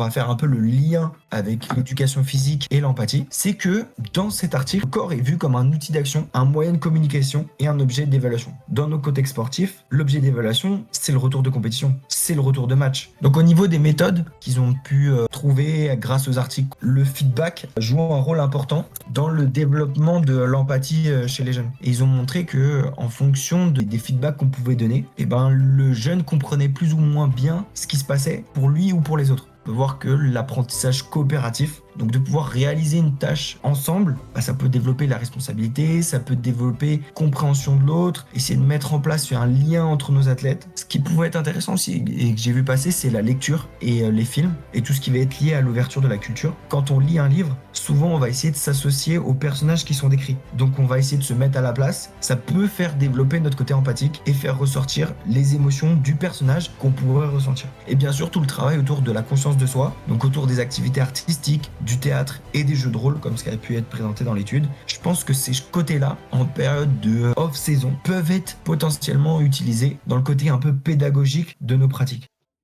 va faire un peu le lien avec l'éducation physique et l'empathie, c'est que dans cet article, le corps est vu comme un outil d'action, un moyen de communication et un objet d'évaluation. Dans nos contextes sportifs, l'objet d'évaluation, c'est le retour de compétition, c'est le retour de match. Donc au niveau des méthodes qu'ils ont pu trouver grâce aux articles, le feedback joue un rôle important dans le développement de l'empathie chez les jeunes. Et ils ont montré que en fonction des feedbacks qu'on pouvait donner, le jeune comprenait plus ou moins bien ce qui se passait pour lui ou pour les autres. On peut voir que l'apprentissage coopératif, donc de pouvoir réaliser une tâche ensemble, ça peut développer la responsabilité, ça peut développer compréhension de l'autre, essayer de mettre en place un lien entre nos athlètes. Ce qui pouvait être intéressant aussi et que j'ai vu passer, c'est la lecture et les films et tout ce qui va être lié à l'ouverture de la culture. Quand on lit un livre, souvent on va essayer de s'associer aux personnages qui sont décrits. Donc on va essayer de se mettre à la place. Ça peut faire développer notre côté empathique et faire ressortir les émotions du personnage qu'on pourrait ressentir. Et bien sûr tout le travail autour de la conscience de soi, donc autour des activités artistiques, du théâtre et des jeux de rôle comme ce qui a pu être présenté dans l'étude. Je pense que ces côtés-là, en période de off-saison, peuvent être potentiellement utilisés dans le côté un peu pédagogique de nos pratiques.